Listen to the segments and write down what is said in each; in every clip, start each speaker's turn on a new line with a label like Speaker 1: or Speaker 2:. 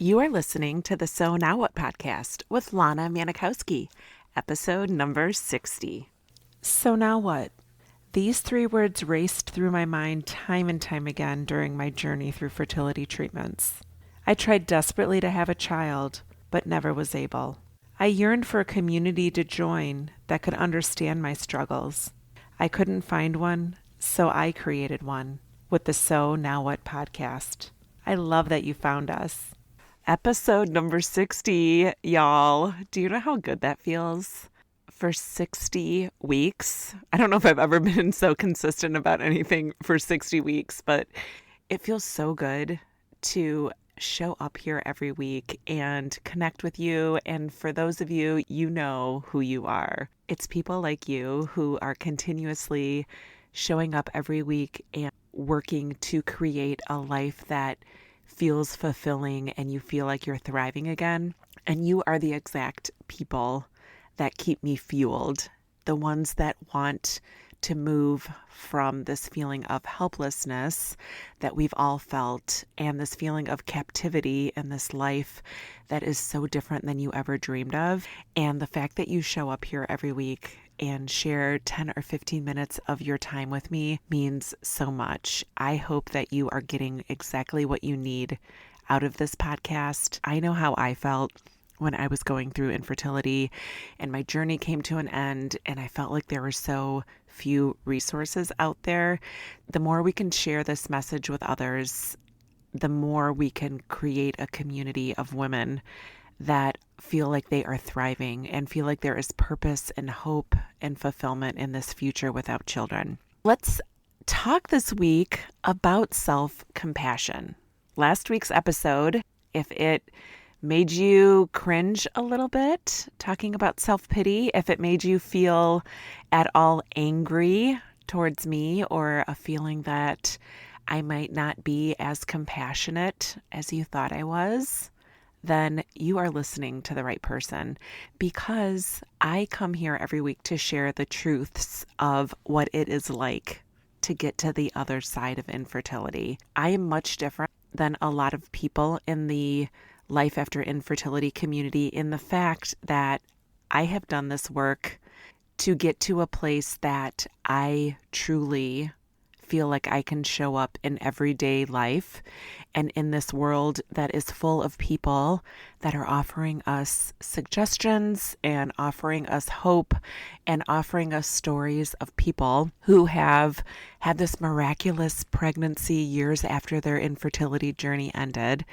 Speaker 1: You are listening to the So Now What podcast with Lana Manikowski, episode number 60. So now what? These three words raced through my mind time and time again during my journey through fertility treatments. I tried desperately to have a child, but never was able. I yearned for a community to join that could understand my struggles. I couldn't find one, so I created one with the So Now What podcast. I love that you found us. Episode number 60, y'all. Do you know how good that feels? For 60 weeks. I don't know if I've ever been so consistent about anything for 60 weeks, but it feels so good to show up here every week and connect with you. And for those of you, you know who you are. It's people like you who are continuously showing up every week and working to create a life that feels fulfilling and you feel like you're thriving again. And you are the exact people that keep me fueled, the ones that want to move from this feeling of helplessness that we've all felt and this feeling of captivity in this life that is so different than you ever dreamed of. And the fact that you show up here every week and share 10 or 15 minutes of your time with me means so much. I hope that you are getting exactly what you need out of this podcast. I know how I felt when I was going through infertility and my journey came to an end and I felt like there were so few resources out there. The more we can share this message with others, the more we can create a community of women that feel like they are thriving and feel like there is purpose and hope and fulfillment in this future without children. Let's talk this week about self-compassion. Last week's episode, if it made you cringe a little bit, talking about self-pity, if it made you feel at all angry towards me or a feeling that I might not be as compassionate as you thought I was, then you are listening to the right person, because I come here every week to share the truths of what it is like to get to the other side of infertility. I am much different than a lot of people in the life after infertility community in the fact that I have done this work to get to a place that I truly feel like I can show up in everyday life and in this world that is full of people that are offering us suggestions and offering us hope and offering us stories of people who have had this miraculous pregnancy years after their infertility journey ended.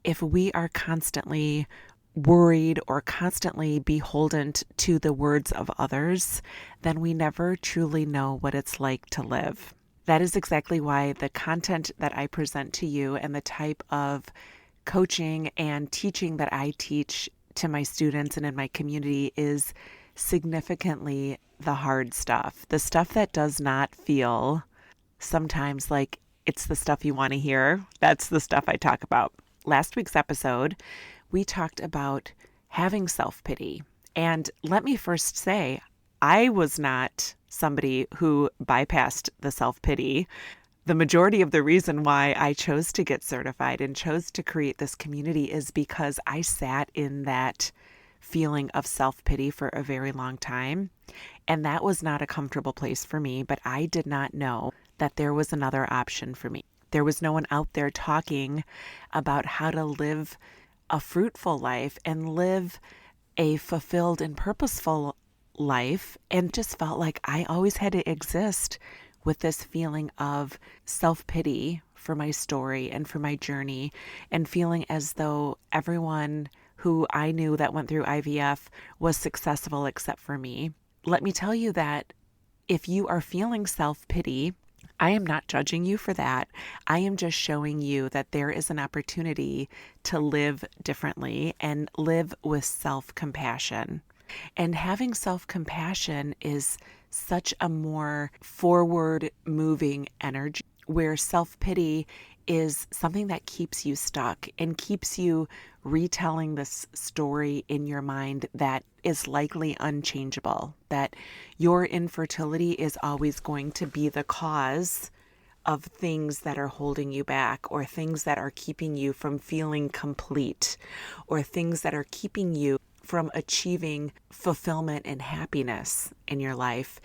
Speaker 1: If we are constantly worried or constantly beholden to the words of others, then we never truly know what it's like to live. That is exactly why the content that I present to you and the type of coaching and teaching that I teach to my students and in my community is significantly the hard stuff, the stuff that does not feel sometimes like it's the stuff you want to hear. That's the stuff I talk about. Last week's episode, we talked about having self-pity. And let me first say, I was not somebody who bypassed the self-pity. The majority of the reason why I chose to get certified and chose to create this community is because I sat in that feeling of self-pity for a very long time. And that was not a comfortable place for me, but I did not know that there was another option for me. There was no one out there talking about how to live a fruitful life and live a fulfilled and purposeful life, and just felt like I always had to exist with this feeling of self-pity for my story and for my journey, and feeling as though everyone who I knew that went through IVF was successful except for me. Let me tell you that if you are feeling self-pity, I am not judging you for that. I am just showing you that there is an opportunity to live differently and live with self-compassion. And having self-compassion is such a more forward-moving energy, where self-pity is something that keeps you stuck and keeps you retelling this story in your mind that is likely unchangeable, that your infertility is always going to be the cause of things that are holding you back, or things that are keeping you from feeling complete, or things that are keeping you from achieving fulfillment and happiness in your life.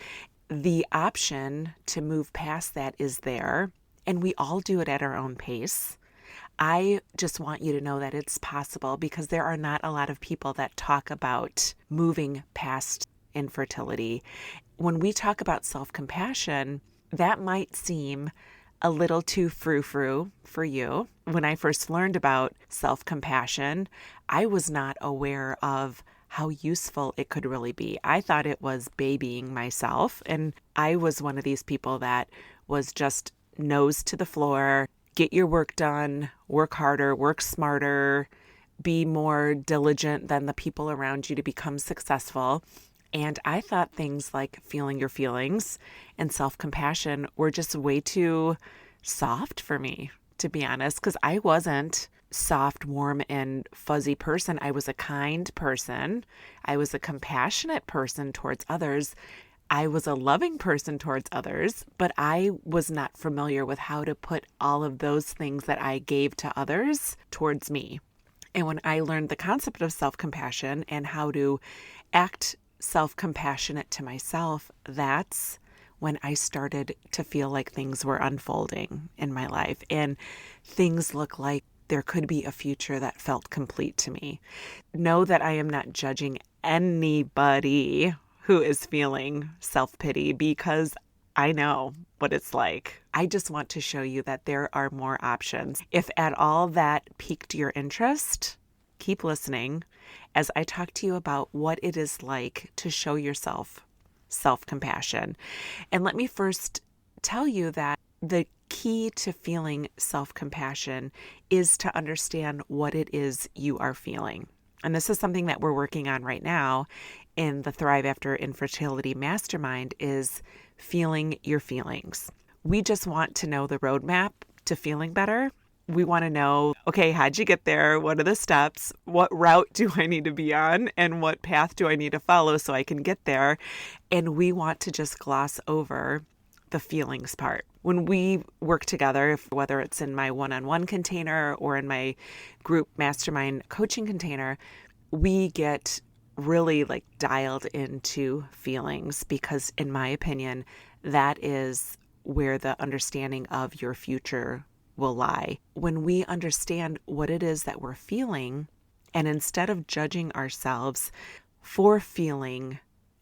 Speaker 1: The option to move past that is there, and we all do it at our own pace. I just want you to know that it's possible, because there are not a lot of people that talk about moving past infertility. When we talk about self-compassion, that might seem a little too frou-frou for you. When I first learned about self-compassion, I was not aware of how useful it could really be. I thought it was babying myself, and I was one of these people that was just nose to the floor, get your work done, work harder, work smarter, be more diligent than the people around you to become successful. And I thought things like feeling your feelings and self-compassion were just way too soft for me, to be honest, because I wasn't soft, warm, and fuzzy person. I was a kind person. I was a compassionate person towards others. I was a loving person towards others, but I was not familiar with how to put all of those things that I gave to others towards me. And when I learned the concept of self-compassion and how to act self-compassionate to myself, that's when I started to feel like things were unfolding in my life and things look like there could be a future that felt complete to me. Know that I am not judging anybody who is feeling self-pity, because I know what it's like. I just want to show you that there are more options. If at all that piqued your interest, keep listening as I talk to you about what it is like to show yourself self-compassion. And let me first tell you that the key to feeling self-compassion is to understand what it is you are feeling. And this is something that we're working on right now in the Thrive After Infertility Mastermind, is feeling your feelings. We just want to know the roadmap to feeling better. We want to know, okay, how'd you get there? What are the steps? What route do I need to be on? And what path do I need to follow so I can get there? And we want to just gloss over the feelings part. When we work together, whether it's in my one-on-one container or in my group mastermind coaching container, we get really like dialed into feelings, because in my opinion, that is where the understanding of your future will lie. When we understand what it is that we're feeling, and instead of judging ourselves for feeling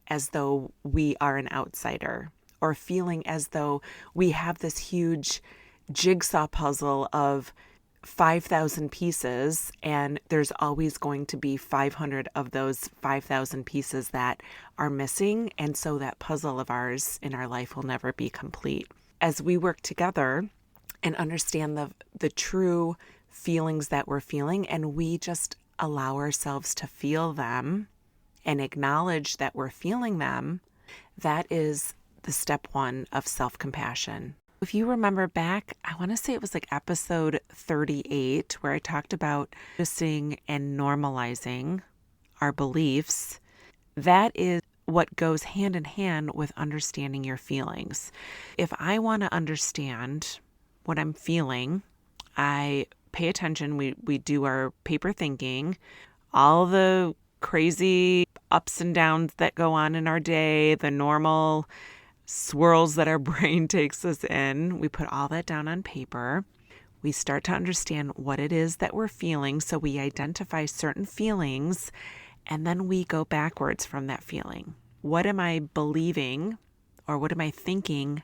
Speaker 1: as though we are an outsider, or feeling as though we have this huge jigsaw puzzle of 5,000 pieces, and there's always going to be 500 of those 5,000 pieces that are missing, and so that puzzle of ours in our life will never be complete. As we work together and understand the true feelings that we're feeling, and we just allow ourselves to feel them and acknowledge that we're feeling them, that is the step one of self-compassion. If you remember back, I want to say it was like episode 38, where I talked about noticing and normalizing our beliefs. That is what goes hand in hand with understanding your feelings. If I want to understand what I'm feeling, I pay attention. We do our paper thinking, all the crazy ups and downs that go on in our day, the normal swirls that our brain takes us in. We put all that down on paper. We start to understand what it is that we're feeling. So we identify certain feelings, and then we go backwards from that feeling. What am I believing, or what am I thinking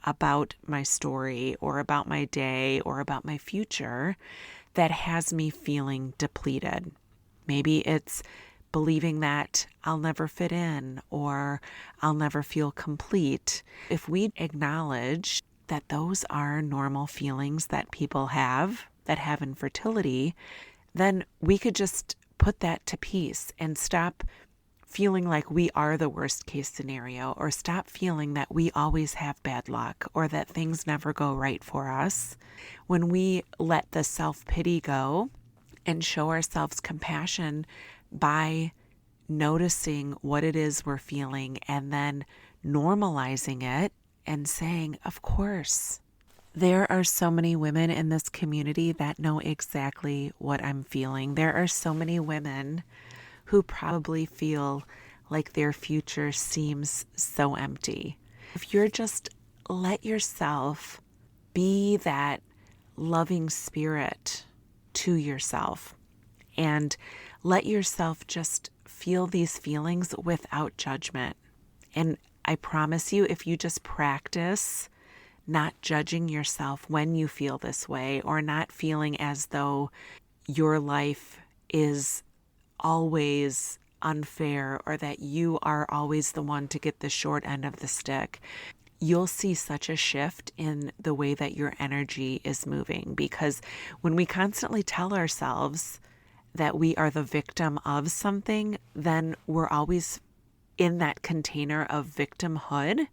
Speaker 1: about my story, or about my day, or about my future that has me feeling depleted? Maybe it's believing that I'll never fit in, or I'll never feel complete. If we acknowledge that those are normal feelings that people have that have infertility, then we could just put that to peace and stop feeling like we are the worst case scenario, or stop feeling that we always have bad luck, or that things never go right for us. When we let the self-pity go and show ourselves compassion by noticing what it is we're feeling, and then normalizing it and saying, of course, There are so many women in this community that know exactly what I'm feeling. There are so many women who probably feel like their future seems so empty. If you're just let yourself be that loving spirit to yourself and let yourself just feel these feelings without judgment. And I promise you, if you just practice not judging yourself when you feel this way or not feeling as though your life is always unfair or that you are always the one to get the short end of the stick, you'll see such a shift in the way that your energy is moving. Because when we constantly tell ourselves that we are the victim of something, then we're always in that container of victimhood.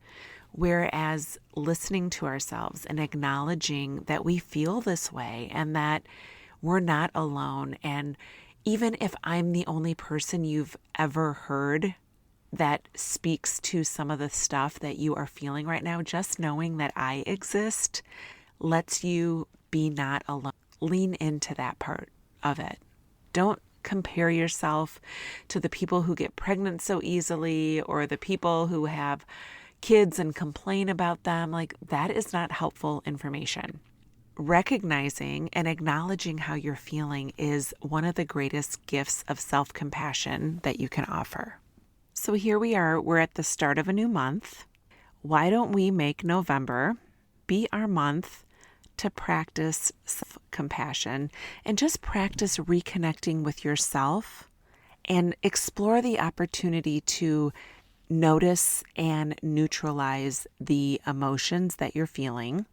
Speaker 1: Whereas listening to ourselves and acknowledging that we feel this way and that we're not alone. And even if I'm the only person you've ever heard that speaks to some of the stuff that you are feeling right now, just knowing that I exist lets you be not alone. Lean into that part of it. Don't compare yourself to the people who get pregnant so easily or the people who have kids and complain about them. Like, that is not helpful information. Recognizing and acknowledging how you're feeling is one of the greatest gifts of self-compassion that you can offer. So here we are, we're at the start of a new month. Why don't we make November be our month to practice self-compassion and just practice reconnecting with yourself and explore the opportunity to notice and neutralize the emotions that you're feeling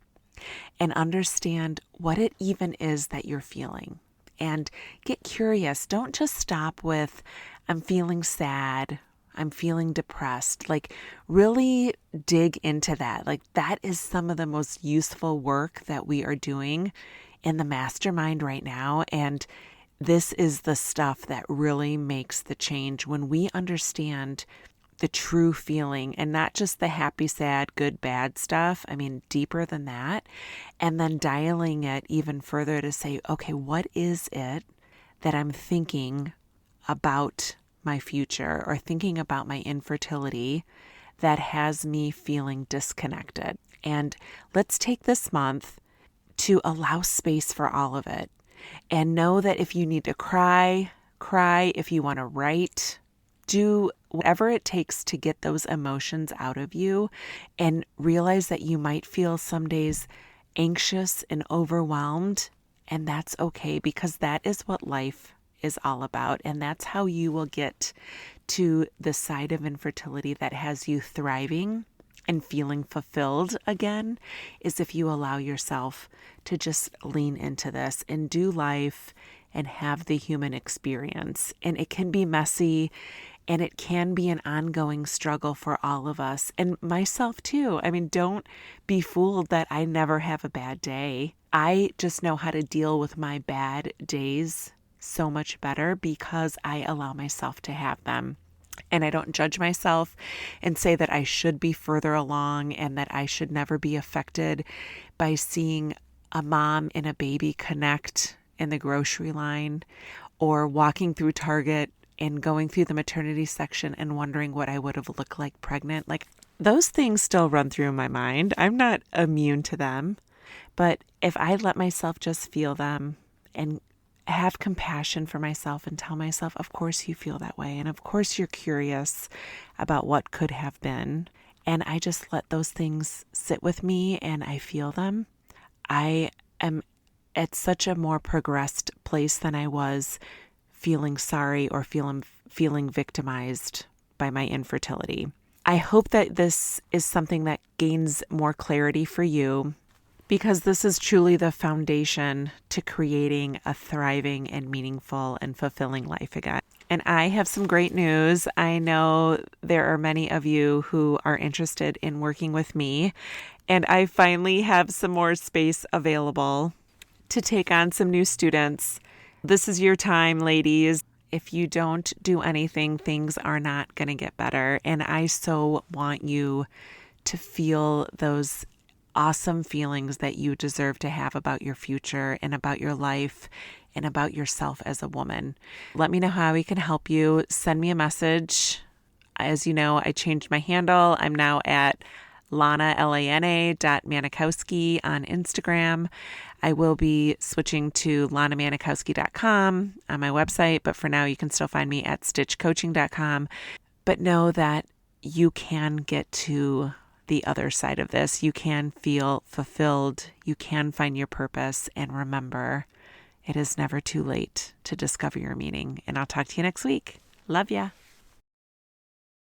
Speaker 1: and understand what it even is that you're feeling. And get curious. Don't just stop with, I'm feeling sad, I'm feeling depressed. Like, really dig into that. Like, that is some of the most useful work that we are doing in the mastermind right now. And this is the stuff that really makes the change when we understand the true feeling and not just the happy, sad, good, bad stuff. I mean, deeper than that. And then dialing it even further to say, okay, what is it that I'm thinking about my future or thinking about my infertility that has me feeling disconnected? And let's take this month to allow space for all of it. And know that if you need to cry, cry. If you want to write, do whatever it takes to get those emotions out of you, and realize that you might feel some days anxious and overwhelmed. And that's okay, because that is what life is all about. And that's how you will get to the side of infertility that has you thriving and feeling fulfilled again, is if you allow yourself to just lean into this and do life and have the human experience. And it can be messy and it can be an ongoing struggle for all of us, and myself too. I mean, don't be fooled that I never have a bad day. I just know how to deal with my bad days so much better because I allow myself to have them. And I don't judge myself and say that I should be further along and that I should never be affected by seeing a mom and a baby connect in the grocery line, or walking through Target and going through the maternity section and wondering what I would have looked like pregnant. Like, those things still run through my mind. I'm not immune to them. But if I let myself just feel them and have compassion for myself and tell myself, of course you feel that way. And of course you're curious about what could have been. And I just let those things sit with me and I feel them. I am at such a more progressed place than I was feeling sorry or feeling victimized by my infertility. I hope that this is something that gains more clarity for you, because this is truly the foundation to creating a thriving and meaningful and fulfilling life again. And I have some great news. I know there are many of you who are interested in working with me, and I finally have some more space available to take on some new students. This is your time, ladies. If you don't do anything, things are not going to get better. And I so want you to feel those awesome feelings that you deserve to have about your future and about your life and about yourself as a woman. Let me know how we can help you. Send me a message. As you know, I changed my handle. I'm now at Lana, Lana.Manikowski on Instagram. I will be switching to lanamanikowski.com on my website, but for now you can still find me at stitchcoaching.com. But know that you can get to the other side of this. You can feel fulfilled. You can find your purpose. And remember, it is never too late to discover your meaning. And I'll talk to you next week. Love ya.